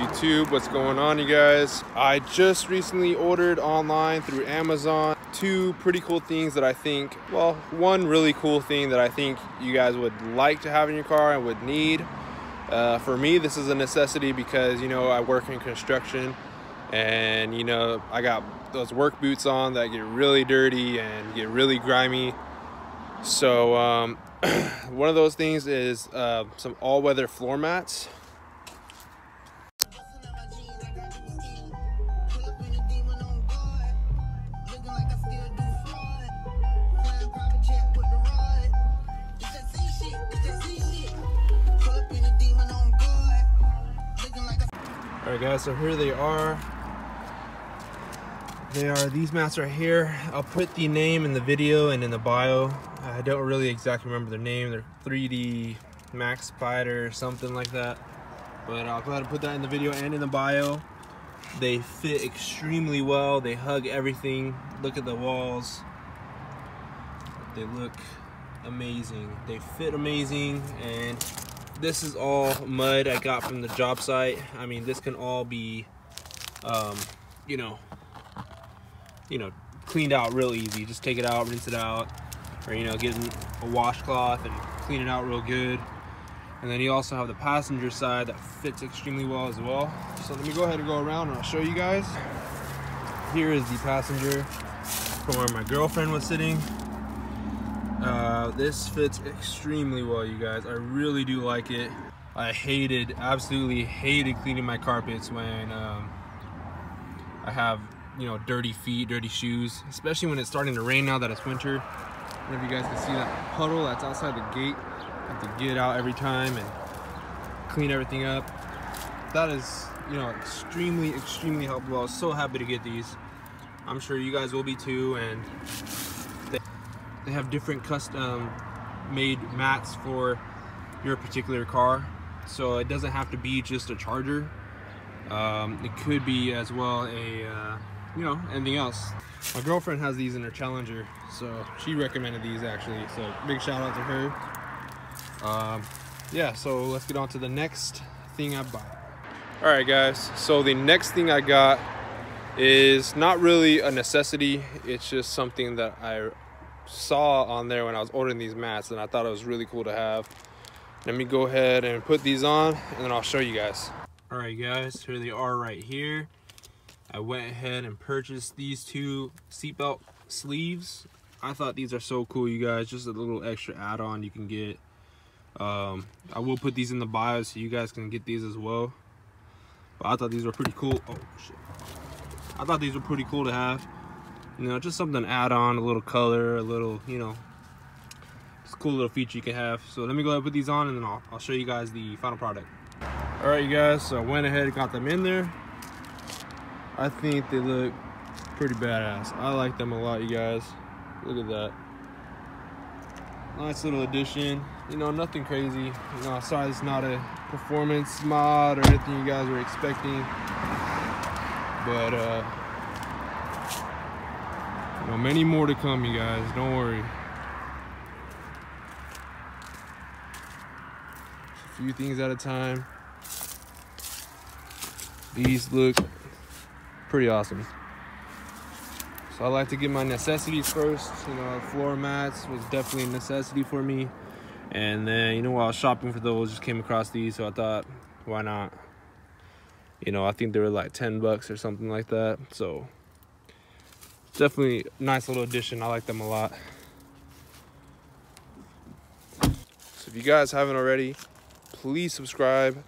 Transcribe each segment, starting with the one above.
YouTube, what's going on, you guys? I just recently ordered online through Amazon two pretty cool things that I think, well, one really cool thing that I think you guys would like to have in your car and would need. For me, this is a necessity because, you know, I work in construction and, you know, I got those work boots on that get really dirty and get really grimy. So one of those things is some all-weather floor mats. Alright guys, so here they are. These mats right here. I'll put the name in the video and in the bio. I don't really exactly remember their name. They're 3D Max Spider or something like that. But I'll go ahead and put that in the video and in the bio. They fit extremely well. They hug everything. Look at the walls. They look amazing. They fit amazing, and this is all mud I got from the job site. I mean, this can all be, you know, cleaned out real easy. Just take it out, rinse it out, or, you know, get a washcloth and clean it out real good. And then you also have the passenger side that fits extremely well as well. So let me go ahead and go around and I'll show you guys. Here is the passenger from where my girlfriend was sitting. This fits extremely well, you guys. I really do like it. I absolutely hated cleaning my carpets when I have, you know, dirty feet, dirty shoes, especially when it's starting to rain now that it's winter. I don't know if you guys can see that puddle that's outside the gate. I have to get out every time and clean everything up. That is, you know, extremely helpful. I was so happy to get these. I'm sure you guys will be too. And they have different custom made mats for your particular car, so it doesn't have to be just a charger. It could be as well a you know, anything else. My girlfriend has these in her Challenger, so she recommended these actually, so big shout out to her. Yeah, so let's get on to the next thing I bought. All right guys, so the next thing I got is not really a necessity. It's just something that I saw on there when I was ordering these mats, and I thought it was really cool to have. Let me go ahead and put these on, and then I'll show you guys. All right guys, here they are right here. I went ahead and purchased these two seatbelt sleeves. I thought these are so cool, you guys. Just a little extra add-on you can get. I will put these in the bio so you guys can get these as well. But I thought these were pretty cool. Oh shit. I thought these were pretty cool to have. You know, just something to add on, a little color, a little, you know, just a cool little feature you can have. So let me go ahead and put these on, and then I'll show you guys the final product. All right, you guys, so I went ahead and got them in there. I think they look pretty badass. I like them a lot, you guys. Look at that. Nice little addition. You know, nothing crazy. You know, sorry it's not a performance mod or anything you guys were expecting. But, you know, many more to come, you guys. Don't worry. Just a few things at a time. These look pretty awesome. So I like to get my necessities first. You know, floor mats was definitely a necessity for me. And then, you know, while I was shopping for those, just came across these, so I thought, why not? You know, I think they were like 10 bucks or something like that. So definitely a nice little addition. I like them a lot. So if you guys haven't already, please subscribe,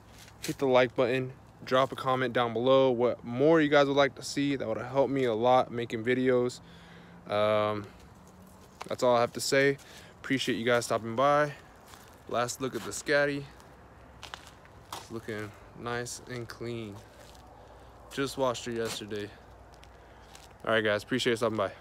hit the like button, drop a comment down below what more you guys would like to see. That would help me a lot making videos. That's all I have to say. Appreciate you guys stopping by. Last look at the Scatty. It's looking nice and clean. Just washed her yesterday. All right guys, appreciate you stopping by.